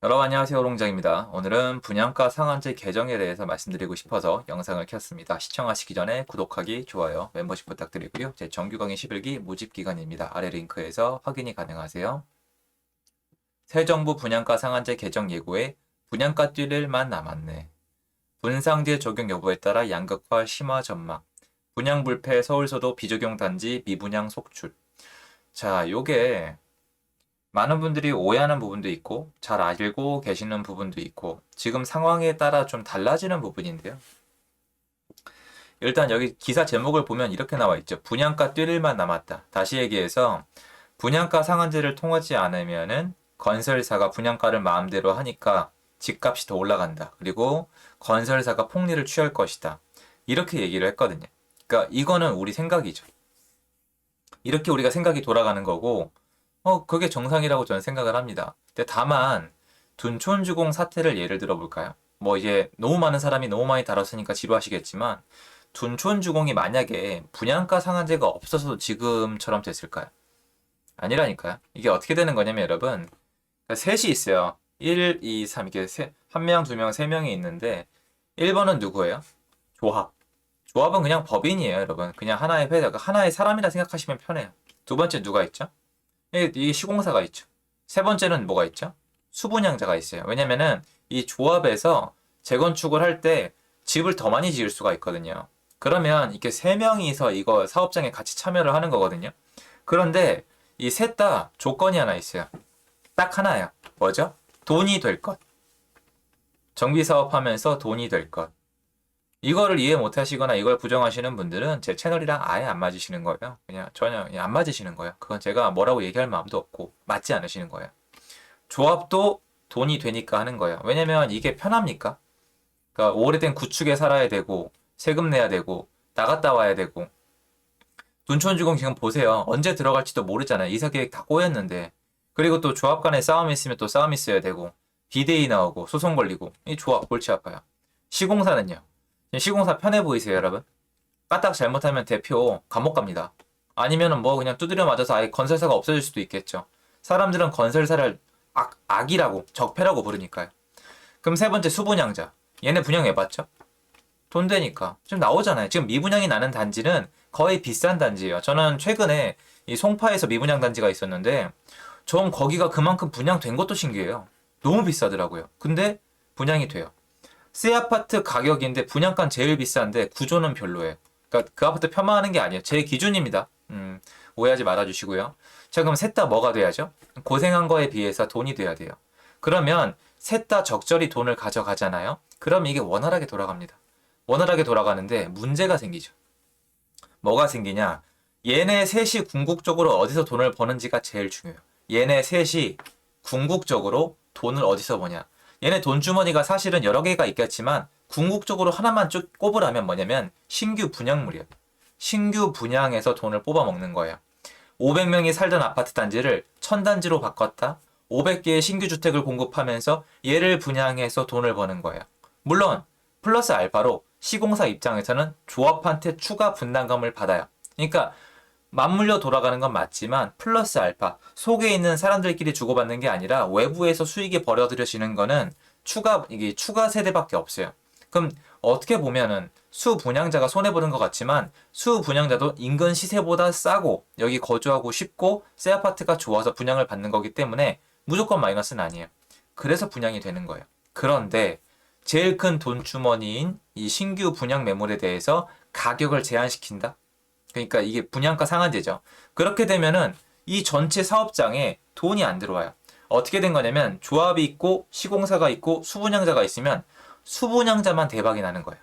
여러분 안녕하세요. 오롱장입니다. 오늘은 분양가 상한제 개정에 대해서 말씀드리고 싶어서 영상을 켰습니다. 시청하시기 전에 구독하기, 좋아요, 멤버십 부탁드리고요. 제 정규 강의 11기 모집 기간입니다. 아래 링크에서 확인이 가능하세요. 새 정부 분양가 상한제 개정 예고에 분양가 뛸 일만 남았네. 분상제 적용 여부에 따라 양극화 심화 전망. 분양 불패 서울서도 비적용 단지 미분양 속출. 자, 요게 많은 분들이 오해하는 부분도 있고 잘 알고 계시는 부분도 있고 지금 상황에 따라 좀 달라지는 부분인데요. 일단 여기 기사 제목을 보면 이렇게 나와 있죠. 분양가 뛸 일만 남았다. 다시 얘기해서 분양가 상한제를 통하지 않으면은 건설사가 분양가를 마음대로 하니까 집값이 더 올라간다. 그리고 건설사가 폭리를 취할 것이다. 이렇게 얘기를 했거든요. 그러니까 이거는 우리 생각이죠. 이렇게 우리가 생각이 돌아가는 거고 그게 정상이라고 저는 생각을 합니다. 근데 다만, 둔촌주공 사태를 예를 들어 볼까요? 뭐 이제 너무 많은 사람이 너무 많이 다뤘으니까 지루하시겠지만, 둔촌주공이 만약에 분양가 상한제가 없어서도 지금처럼 됐을까요? 아니라니까요. 이게 어떻게 되는 거냐면 여러분, 그러니까 셋이 있어요. 1, 2, 3, 이렇게 한 명, 두 명, 세 명이 있는데, 1번은 누구예요? 조합. 조합은 그냥 법인이에요, 여러분. 그냥 하나의 회사, 하나의 사람이라 생각하시면 편해요. 두 번째 누가 있죠? 이게 시공사가 있죠. 세 번째는 뭐가 있죠? 수분양자가 있어요. 왜냐면은 이 조합에서 재건축을 할 때 집을 더 많이 지을 수가 있거든요. 그러면 이렇게 세 명이서 이거 사업장에 같이 참여를 하는 거거든요. 그런데 이 셋 다 조건이 하나 있어요. 딱 하나야. 뭐죠? 돈이 될 것. 정비 사업하면서 돈이 될 것. 이거를 이해 못 하시거나 이걸 부정하시는 분들은 제 채널이랑 아예 안 맞으시는 거예요. 그냥 전혀 안 맞으시는 거예요. 그건 제가 뭐라고 얘기할 마음도 없고 맞지 않으시는 거예요. 조합도 돈이 되니까 하는 거예요. 왜냐면 이게 편합니까? 그러니까 오래된 구축에 살아야 되고 세금 내야 되고 나갔다 와야 되고 둔촌주공 지금 보세요. 언제 들어갈지도 모르잖아요. 이사 계획 다 꼬였는데 그리고 또 조합 간에 싸움이 있으면 또 싸움이 있어야 되고 비대위 나오고 소송 걸리고 이 조합 골치 아파요. 시공사는요. 시공사 편해 보이세요, 여러분? 까딱 잘못하면 대표 감옥 갑니다. 아니면은 뭐 그냥 두드려 맞아서 아예 건설사가 없어질 수도 있겠죠. 사람들은 건설사를 악이라고, 적폐라고 부르니까요. 그럼 세 번째 수분양자. 얘네 분양해봤죠? 돈 되니까. 지금 나오잖아요. 지금 미분양이 나는 단지는 거의 비싼 단지예요. 저는 최근에 이 송파에서 미분양 단지가 있었는데, 전 거기가 그만큼 분양된 것도 신기해요. 너무 비싸더라고요. 근데 분양이 돼요. 새 아파트 가격인데 분양가는 제일 비싼데 구조는 별로예요. 그러니까 그 아파트 폄하하는 게 아니에요. 제 기준입니다. 오해하지 말아주시고요. 자, 그럼 셋 다 뭐가 돼야죠? 고생한 거에 비해서 돈이 돼야 돼요. 그러면 셋 다 적절히 돈을 가져가잖아요. 그럼 이게 원활하게 돌아갑니다. 원활하게 돌아가는데 문제가 생기죠. 뭐가 생기냐? 얘네 셋이 궁극적으로 어디서 돈을 버는지가 제일 중요해요. 얘네 셋이 궁극적으로 돈을 어디서 버냐? 얘네 돈 주머니가 사실은 여러 개가 있겠지만 궁극적으로 하나만 쭉 꼽으라면 뭐냐면 신규 분양물이에요. 신규 분양에서 돈을 뽑아 먹는 거예요. 500명이 살던 아파트 단지를 1000단지로 바꿨다. 500개의 신규 주택을 공급하면서 얘를 분양해서 돈을 버는 거예요. 물론 플러스 알파로 시공사 입장에서는 조합한테 추가 분담금을 받아요. 그러니까 맞물려 돌아가는 건 맞지만 플러스 알파 속에 있는 사람들끼리 주고받는 게 아니라 외부에서 수익이 벌어들여지는 거는 이게 추가 세대밖에 없어요. 그럼 어떻게 보면은 수분양자가 손해보는 것 같지만 수분양자도 인근 시세보다 싸고 여기 거주하고 쉽고 새 아파트가 좋아서 분양을 받는 거기 때문에 무조건 마이너스는 아니에요. 그래서 분양이 되는 거예요. 그런데 제일 큰 돈 주머니인 이 신규 분양 매물에 대해서 가격을 제한시킨다? 그러니까 이게 분양가 상한제죠. 그렇게 되면은 이 전체 사업장에 돈이 안 들어와요. 어떻게 된 거냐면 조합이 있고 시공사가 있고 수분양자가 있으면 수분양자만 대박이 나는 거예요.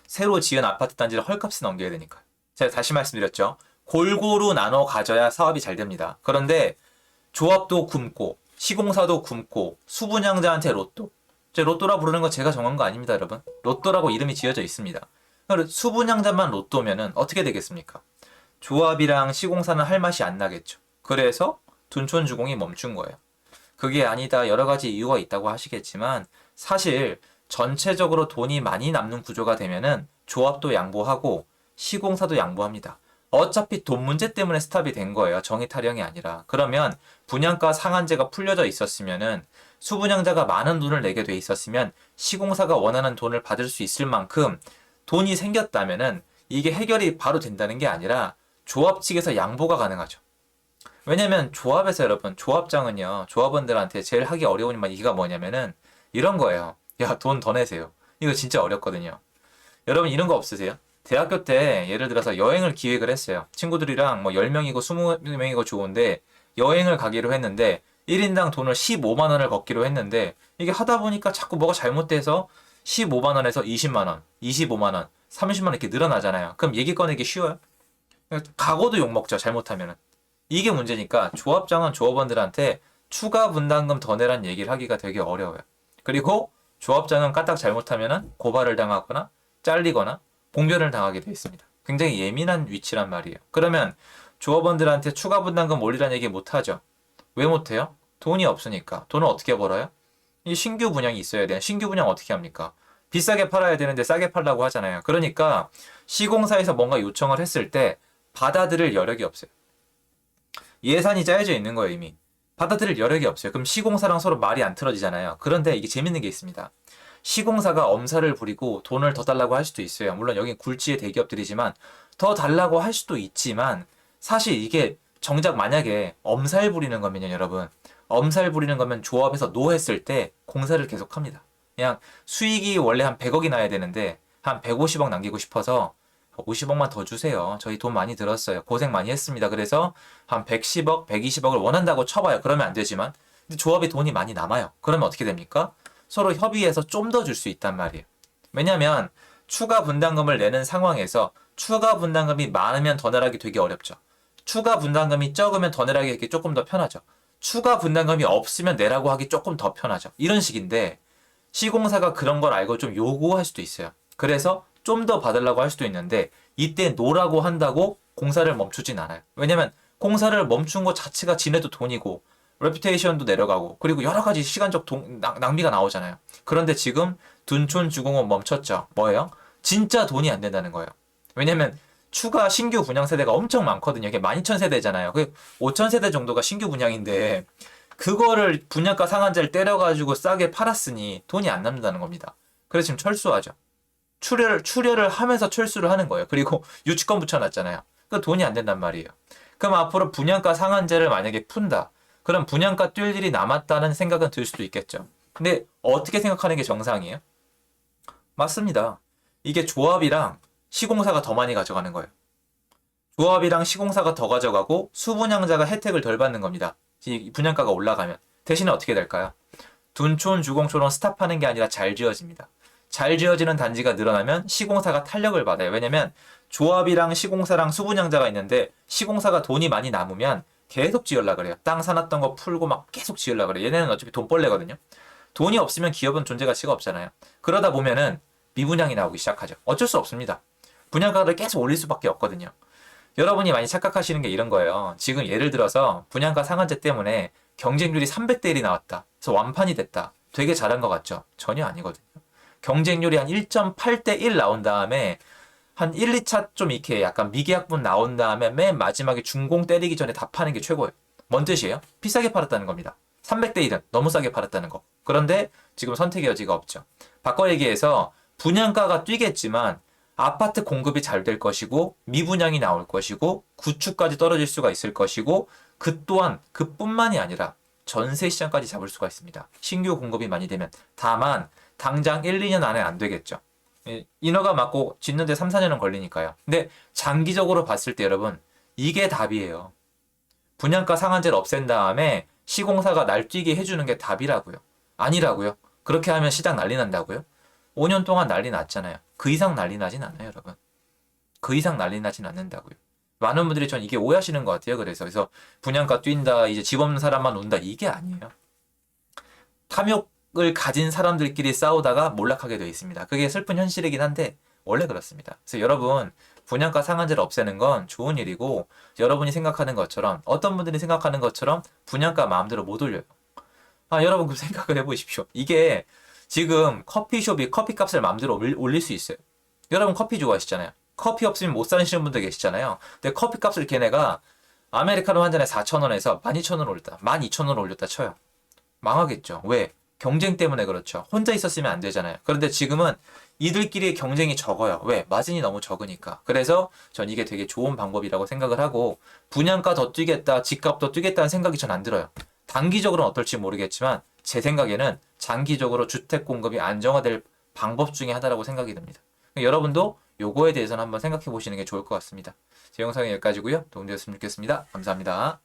새로 지은 아파트 단지를 헐값에 넘겨야 되니까. 제가 다시 말씀드렸죠. 골고루 나눠 가져야 사업이 잘 됩니다. 그런데 조합도 굶고 시공사도 굶고 수분양자한테 로또. 제 로또라 부르는 거 제가 정한 거 아닙니다, 여러분. 로또라고 이름이 지어져 있습니다. 수분양자만 로또면은 어떻게 되겠습니까? 조합이랑 시공사는 할 맛이 안 나겠죠. 그래서 둔촌주공이 멈춘 거예요. 그게 아니다. 여러 가지 이유가 있다고 하시겠지만 사실 전체적으로 돈이 많이 남는 구조가 되면은 조합도 양보하고 시공사도 양보합니다. 어차피 돈 문제 때문에 스탑이 된 거예요. 정의 타령이 아니라. 그러면 분양가 상한제가 풀려져 있었으면은 수분양자가 많은 돈을 내게 돼 있었으면 시공사가 원하는 돈을 받을 수 있을 만큼 돈이 생겼다면은 이게 해결이 바로 된다는 게 아니라 조합 측에서 양보가 가능하죠. 왜냐면 조합에서 여러분, 조합장은요, 조합원들한테 제일 하기 어려운 얘기가 뭐냐면은 이런 거예요. 야, 돈 더 내세요. 이거 진짜 어렵거든요. 여러분 이런 거 없으세요? 대학교 때 예를 들어서 여행을 기획을 했어요. 친구들이랑 뭐 10명이고 20명이고 좋은데 여행을 가기로 했는데 1인당 돈을 15만 원을 걷기로 했는데 이게 하다 보니까 자꾸 뭐가 잘못돼서 15만 원에서 20만 원, 25만 원, 30만 원 이렇게 늘어나잖아요. 그럼 얘기 꺼내기 쉬워요? 각오도 욕먹죠, 잘못하면은. 이게 문제니까 조합장은 조합원들한테 추가 분담금 더 내란 얘기를 하기가 되게 어려워요. 그리고 조합장은 까딱 잘못하면은 고발을 당하거나 잘리거나 봉변을 당하게 되어 있습니다. 굉장히 예민한 위치란 말이에요. 그러면 조합원들한테 추가 분담금 올리라는 얘기 못하죠. 왜 못해요? 돈이 없으니까. 돈을 어떻게 벌어요? 이 신규 분양이 있어야 돼요. 신규 분양 어떻게 합니까? 비싸게 팔아야 되는데 싸게 팔라고 하잖아요. 그러니까 시공사에서 뭔가 요청을 했을 때 받아들일 여력이 없어요. 예산이 짜여져 있는 거예요, 이미. 받아들일 여력이 없어요. 그럼 시공사랑 서로 말이 안 틀어지잖아요. 그런데 이게 재밌는 게 있습니다. 시공사가 엄살을 부리고 돈을 더 달라고 할 수도 있어요. 물론 여기 굴지의 대기업들이지만 더 달라고 할 수도 있지만 사실 이게 정작 만약에 엄살 부리는 거면요, 여러분. 엄살 부리는 거면 조합에서 노 했을 때 공사를 계속합니다. 그냥 수익이 원래 한 100억이 나야 되는데 한 150억 남기고 싶어서 50억만 더 주세요. 저희 돈 많이 들었어요. 고생 많이 했습니다. 그래서 한 110억, 120억을 원한다고 쳐봐요. 그러면 안 되지만 근데 조합이 돈이 많이 남아요. 그러면 어떻게 됩니까? 서로 협의해서 좀 더 줄 수 있단 말이에요. 왜냐하면 추가 분담금을 내는 상황에서 추가 분담금이 많으면 더 내라기 되게 어렵죠. 추가 분담금이 적으면 더 내라기 하기 조금 더 편하죠. 추가 분담금이 없으면 내라고 하기 조금 더 편하죠. 이런 식인데 시공사가 그런 걸 알고 좀 요구할 수도 있어요. 그래서 좀 더 받으려고 할 수도 있는데 이때 노라고 한다고 공사를 멈추진 않아요. 왜냐면 공사를 멈춘 것 자체가 지네도 돈이고 레퓨테이션도 내려가고 그리고 여러 가지 시간적 낭비가 나오잖아요. 그런데 지금 둔촌주공은 멈췄죠. 뭐예요? 진짜 돈이 안 된다는 거예요. 왜냐면 추가 신규 분양 세대가 엄청 많거든요. 이게 12,000세대잖아요. 그 5,000세대 정도가 신규 분양인데 그거를 분양가 상한제를 때려가지고 싸게 팔았으니 돈이 안 남는다는 겁니다. 그래서 지금 철수하죠. 출혈을 하면서 철수를 하는 거예요. 그리고 유치권 붙여놨잖아요. 그 돈이 안 된단 말이에요. 그럼 앞으로 분양가 상한제를 만약에 푼다. 그럼 분양가 뛸 일이 남았다는 생각은 들 수도 있겠죠. 근데 어떻게 생각하는 게 정상이에요? 맞습니다. 이게 조합이랑 시공사가 더 많이 가져가는 거예요. 조합이랑 시공사가 더 가져가고 수분양자가 혜택을 덜 받는 겁니다. 이 분양가가 올라가면. 대신에 어떻게 될까요? 둔촌, 주공촌은 스탑하는 게 아니라 잘 지어집니다. 잘 지어지는 단지가 늘어나면 시공사가 탄력을 받아요. 왜냐면 조합이랑 시공사랑 수분양자가 있는데 시공사가 돈이 많이 남으면 계속 지으려고 그래요. 땅 사놨던 거 풀고 막 계속 지으려고 그래요. 얘네는 어차피 돈벌레거든요. 돈이 없으면 기업은 존재 가치가 없잖아요. 그러다 보면은 미분양이 나오기 시작하죠. 어쩔 수 없습니다. 분양가를 계속 올릴 수밖에 없거든요. 여러분이 많이 착각하시는 게 이런 거예요. 지금 예를 들어서 분양가 상한제 때문에 경쟁률이 300대 1이 나왔다. 그래서 완판이 됐다. 되게 잘한 것 같죠? 전혀 아니거든요. 경쟁률이 한 1.8대 1 나온 다음에 한 1, 2차 좀 이렇게 약간 미계약분 나온 다음에 맨 마지막에 준공 때리기 전에 다 파는 게 최고예요. 뭔 뜻이에요? 비싸게 팔았다는 겁니다. 300대 1은 너무 싸게 팔았다는 거. 그런데 지금 선택의 여지가 없죠. 바꿔 얘기해서 분양가가 뛰겠지만 아파트 공급이 잘 될 것이고 미분양이 나올 것이고 구축까지 떨어질 수가 있을 것이고 그 또한 그뿐만이 아니라 전세 시장까지 잡을 수가 있습니다. 신규 공급이 많이 되면. 다만 당장 1, 2년 안에 안 되겠죠. 인허가 맞고 짓는데 3, 4년은 걸리니까요. 근데 장기적으로 봤을 때 여러분 이게 답이에요. 분양가 상한제를 없앤 다음에 시공사가 날뛰게 해주는 게 답이라고요. 아니라고요. 그렇게 하면 시장 난리 난다고요? 5년 동안 난리 났잖아요. 그 이상 난리 나진 않아요, 여러분. 그 이상 난리 나진 않는다고요. 많은 분들이 전 이게 오해하시는 것 같아요. 그래서 분양가 뛴다, 이제 집 없는 사람만 온다, 이게 아니에요. 탐욕을 가진 사람들끼리 싸우다가 몰락하게 되어 있습니다. 그게 슬픈 현실이긴 한데 원래 그렇습니다. 그래서 여러분 분양가 상한제를 없애는 건 좋은 일이고 여러분이 생각하는 것처럼 어떤 분들이 생각하는 것처럼 분양가 마음대로 못 올려요. 여러분 그 생각을 해보십시오. 이게 지금 커피숍이 커피값을 마음대로 올릴 수 있어요. 여러분 커피 좋아하시잖아요. 커피 없으면 못 사시는 분들 계시잖아요. 근데 커피값을 걔네가 아메리카노 한 잔에 4,000원에서 12,000원 올렸다. 12,000원 올렸다 쳐요. 망하겠죠. 왜? 경쟁 때문에 그렇죠. 혼자 있었으면 안 되잖아요. 그런데 지금은 이들끼리의 경쟁이 적어요. 왜? 마진이 너무 적으니까. 그래서 전 이게 되게 좋은 방법이라고 생각을 하고 분양가 더 뛰겠다, 집값 더 뛰겠다는 생각이 전 안 들어요. 단기적으로는 어떨지 모르겠지만 제 생각에는 장기적으로 주택 공급이 안정화될 방법 중에 하나라고 생각이 듭니다. 여러분도 요거에 대해서는 한번 생각해 보시는 게 좋을 것 같습니다. 제 영상은 여기까지고요. 도움되었으면 좋겠습니다. 감사합니다.